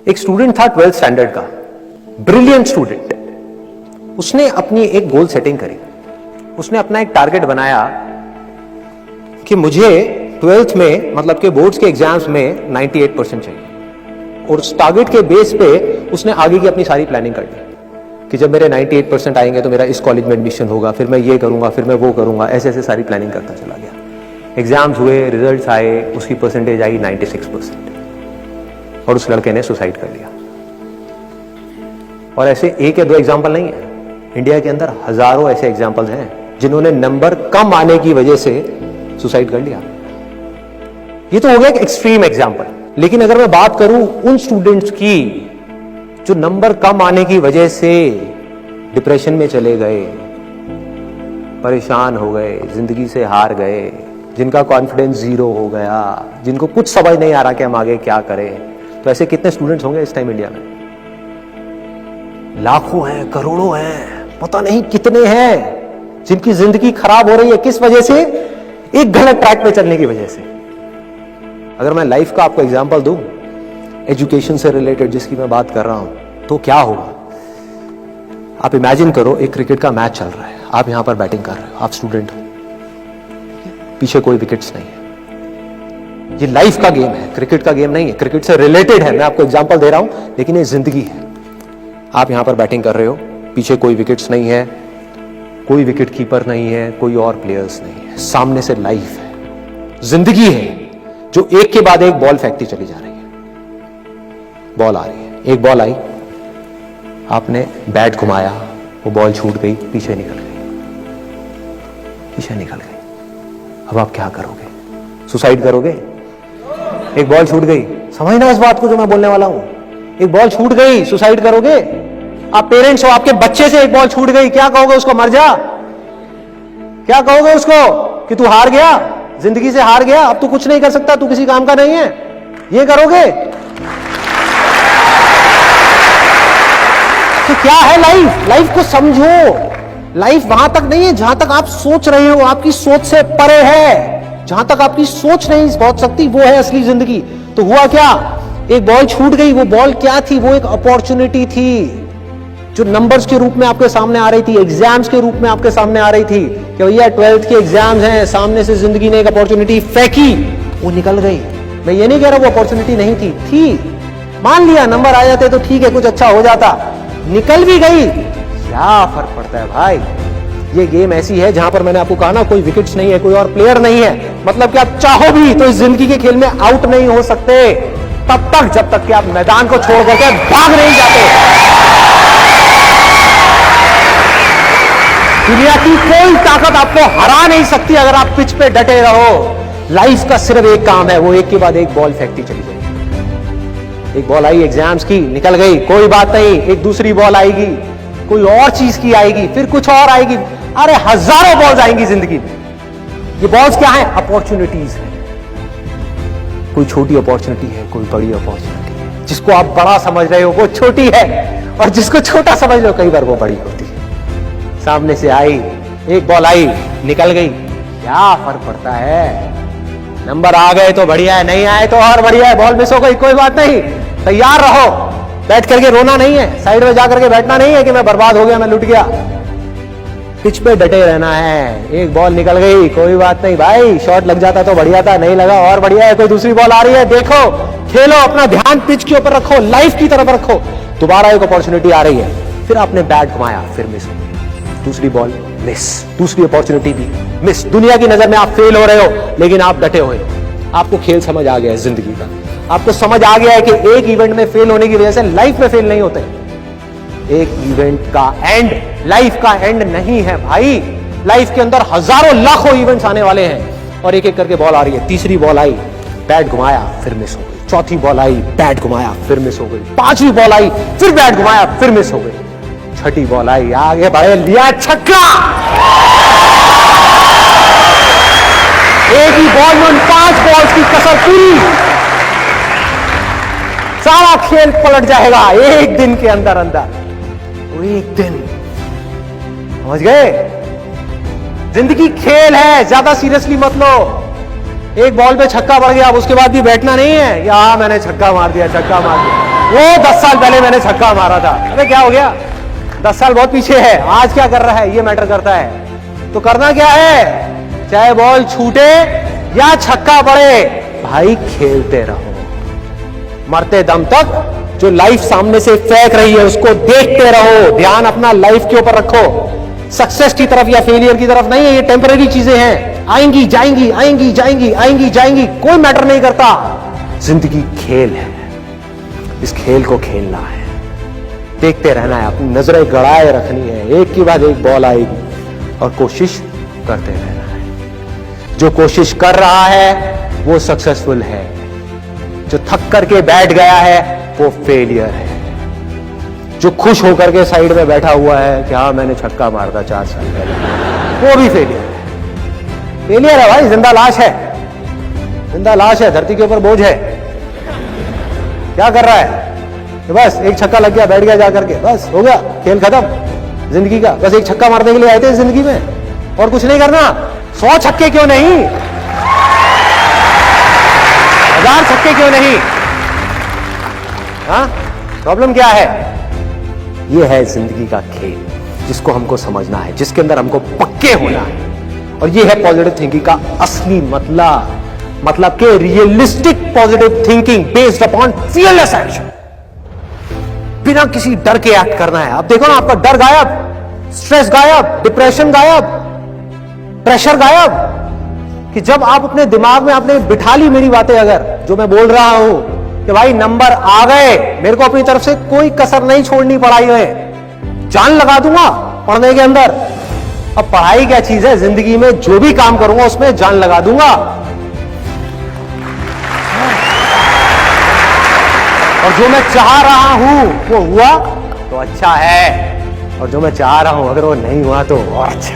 एक स्टूडेंट था 12th standard का, ब्रिलियंट स्टूडेंट। उसने अपनी एक गोल सेटिंग करी। उसने अपना एक टारगेट बनाया कि मुझे 12th में मतलब के बोर्ड्स के एग्जाम्स में 98% चाहिए, और उस टारगेट के बेस पे उसने आगे की अपनी सारी प्लानिंग कर ली कि जब मेरे 98% आएंगे तो मेरा इस कॉलेज में एडमिशन होगा, फिर मैं ये करूंगा, फिर मैं वो करूंगा। ऐसे ऐसे सारी प्लानिंग करता चला गया। एग्जाम्स हुए, रिजल्ट्स आए, उसकी परसेंटेज आई 96% और उस लड़के ने सुसाइड कर लिया। और ऐसे एक या दो एग्जाम्पल नहीं है, इंडिया के अंदर हजारों ऐसे एग्जाम्पल्स हैं जिन्होंने नंबर कम आने की वजह से सुसाइड कर लिया। ये तो हो गया एक एक्सट्रीम एग्जाम्पल, लेकिन अगर मैं बात करूं उन स्टूडेंट्स की जो नंबर कम आने की वजह से डिप्रेशन में चले गए, परेशान हो गए, जिंदगी से हार गए, जिनका कॉन्फिडेंस जीरो हो गया, जिनको कुछ समझ नहीं आ रहा कि हम आगे क्या करें, तो ऐसे कितने स्टूडेंट्स होंगे इस टाइम इंडिया में? लाखों हैं, करोड़ों हैं, पता नहीं कितने हैं जिनकी जिंदगी खराब हो रही है। किस वजह से? एक गलत ट्रैक पे चलने की वजह से। अगर मैं लाइफ का आपको एग्जांपल दूं, एजुकेशन से रिलेटेड जिसकी मैं बात कर रहा हूं, तो क्या होगा? आप इमेजिन करो, एक क्रिकेट का मैच चल रहा है, आप यहां पर बैटिंग कर रहे हो, आप स्टूडेंट हो, पीछे कोई विकेट्स नहीं है। ये लाइफ का गेम है, क्रिकेट का गेम नहीं है, क्रिकेट से रिलेटेड है। मैं आपको एग्जांपल दे रहा हूं, लेकिन ये जिंदगी है। आप यहां पर बैटिंग कर रहे हो, पीछे कोई विकेट्स नहीं है, कोई विकेट कीपर नहीं है, कोई और प्लेयर्स नहीं है, सामने से लाइफ है, जिंदगी है जो एक के बाद एक बॉल फेंकती चली जा रही है। बॉल आ रही है, एक बॉल आई, आपने बैट घुमाया, वो बॉल छूट गई, पीछे निकल गई, पीछे निकल गई। अब आप क्या करोगे? सुसाइड करोगे? एक बॉल छूट गई, समझना इस बात को जो मैं बोलने वाला हूं। एक बॉल छूट गई, सुसाइड करोगे? आप पेरेंट्स हो, आपके बच्चे से एक बॉल छूट गई, क्या कहोगे उसको? मर जा? क्या कहोगे उसको कि तू हार गया, जिंदगी से हार गया, अब तू कुछ नहीं कर सकता, तू किसी काम का नहीं है? ये करोगे? तो क्या है लाइफ? लाइफ को समझो। लाइफ वहां तक नहीं है जहां तक आप सोच रहे हो, आपकी सोच से परे है। जहां तक आपकी सोच नहीं पहुंच सकती, वो है असली जिंदगी। तो हुआ क्या? एक बॉल छूट गई। वो बॉल क्या थी? वो एक अपॉर्चुनिटी थी जो नंबर्स के रूप में आपके सामने आ रही थी, एग्जाम्स के रूप में आपके सामने आ रही थी कि भैया 12th के एग्जाम्स हैं, सामने से जिंदगी ने एक अपॉर्चुनिटी फेंकी, वो निकल गई। मैं ये नहीं कह रहा वो अपॉर्चुनिटी नहीं थी, मान लिया नंबर आ जाते तो ठीक है, कुछ अच्छा हो जाता, निकल भी गई, क्या फर्क पड़ता है भाई? ये गेम ऐसी है जहां पर मैंने आपको कहा ना, कोई विकेट्स नहीं है, कोई और प्लेयर नहीं है, मतलब कि आप चाहो भी तो इस जिंदगी के खेल में आउट नहीं हो सकते तब तक जब तक कि आप मैदान को छोड़ करके भाग नहीं जाते। दुनिया की कोई ताकत आपको हरा नहीं सकती अगर आप पिच पे डटे रहो। लाइफ का सिर्फ एक काम है, वो एक के बाद एक बॉल फेंकती चली जाएगी। एक बॉल आई एग्जाम्स की, निकल गई, कोई बात नहीं, एक दूसरी बॉल आएगी, कोई और चीज की आएगी, फिर कुछ और आएगी। अरे हजारों बॉल्स आएंगी जिंदगी में। ये बॉल्स क्या है? अपॉर्चुनिटीज है। कोई छोटी अपॉर्चुनिटी है, कोई बड़ी अपॉर्चुनिटी है। जिसको आप बड़ा समझ रहे हो वो छोटी है, और जिसको छोटा समझ रहे हो कई बार वो बड़ी होती है। सामने से आई, एक बॉल आई, निकल गई, क्या फर्क पड़ता है? नंबर आ गए तो बढ़िया है, नहीं आए तो और बढ़िया है, बॉल मिस हो गई, कोई बात नहीं, तैयार रहो। बैठ करके रोना नहीं है, साइड में जाकर के बैठना नहीं है कि मैं बर्बाद हो गया, मैं लुट गया। पिच पे डटे रहना है। एक बॉल निकल गई, कोई बात नहीं भाई, शॉट लग जाता तो बढ़िया था, नहीं लगा और बढ़िया है, कोई दूसरी बॉल आ रही है, देखो, खेलो, अपना ध्यान पिच के ऊपर रखो, लाइफ की तरफ रखो। दोबारा एक अपॉर्चुनिटी आ रही है, फिर आपने बैट घुमाया, फिर मिस हो गई, दूसरी बॉल मिस, दूसरी अपॉर्चुनिटी भी मिस। दुनिया की नजर में आप फेल हो रहे हो, लेकिन आप डटे हुए हो। आपको खेल समझ आ गया है जिंदगी का, आपको समझ आ गया है कि एक इवेंट में फेल होने की वजह से लाइफ में फेल नहीं होते। एक इवेंट का एंड लाइफ का एंड नहीं है भाई। लाइफ के अंदर हजारों लाखों इवेंट्स आने वाले हैं, और एक एक करके बॉल आ रही है। तीसरी बॉल आई, बैट घुमाया, फिर मिस हो गई। चौथी बॉल आई, बैट घुमाया, फिर मिस हो गई। पांचवी बॉल आई, फिर बैट घुमाया, फिर मिस हो गई। छठी बॉल आई, आगे बढ़े, लिया छक्का। एक ही बॉल में उन 5 बॉल्स की कसर पूरी, सारा खेल पलट जाएगा एक दिन के अंदर अंदर। एक दिन, समझ गए? जिंदगी खेल है, ज्यादा सीरियसली मत लो। एक बॉल पे छक्का पड़ गया, अब उसके बाद भी बैठना नहीं है, या मैंने छक्का मार दिया, छक्का मार दिया। वो 10 साल पहले मैंने छक्का मारा था। अबे क्या हो गया, 10 साल बहुत पीछे है, आज क्या कर रहा है ये मैटर करता है। तो करना क्या है, चाहे बॉल छूटे या छक्का पड़े, भाई खेलते रहो मरते दम तक। जो लाइफ सामने से फेंक रही है उसको देखते रहो, ध्यान अपना लाइफ के ऊपर रखो, सक्सेस की तरफ या फेलियर की तरफ नहीं है। ये टेम्पररी चीजें हैं, आएंगी जाएंगी, आएंगी जाएंगी, आएंगी जाएंगी, कोई मैटर नहीं करता। जिंदगी खेल है, इस खेल को खेलना है, देखते रहना है, अपनी नजरें गड़ाए रखनी है, एक के बाद एक बॉल आएगी और कोशिश करते रहना है। जो कोशिश कर रहा है वो सक्सेसफुल है, जो थक करके बैठ गया है वो फेलियर है। जो खुश होकर के साइड में बैठा हुआ है कि हाँ मैंने छक्का मारा था 4 साल पहले, वो भी फेलियर है। फेलियर है भाई, जिंदा लाश है, जिंदा लाश है, धरती के ऊपर बोझ है। क्या कर रहा है, तो बस एक छक्का लग गया, बैठ गया जाकर के, बस हो गया, खेल खत्म जिंदगी का। बस एक छक्का मारने के लिए आए थे जिंदगी में, और कुछ नहीं करना। 100 छक्के क्यों नहीं, 1000 छक्के क्यों नहीं? हाँ, प्रॉब्लम क्या है? ये है जिंदगी का खेल, जिसको हमको समझना है, जिसके अंदर हमको पक्के होना है। और ये है पॉजिटिव थिंकिंग का असली मतलब कि realistic positive thinking based upon fearless action. बिना किसी डर के एक्ट करना है। अब देखो ना, आपका डर गायब, स्ट्रेस गायब, डिप्रेशन गायब, प्रेशर गायब। कि जब आप अपने दिमाग में आपने बिठा ली मेरी बातें, अगर जो मैं बोल रहा हूं कि भाई नंबर आ गए, मेरे को अपनी तरफ से कोई कसर नहीं छोड़नी पढ़ाई में, जान लगा दूंगा पढ़ने के अंदर। अब पढ़ाई क्या चीज है, जिंदगी में जो भी काम करूंगा उसमें जान लगा दूंगा। और जो मैं चाह रहा हूं वो हुआ तो अच्छा है, और जो मैं चाह रहा हूं अगर वो नहीं हुआ तो और अच्छा,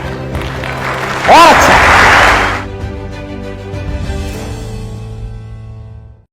और अच्छा।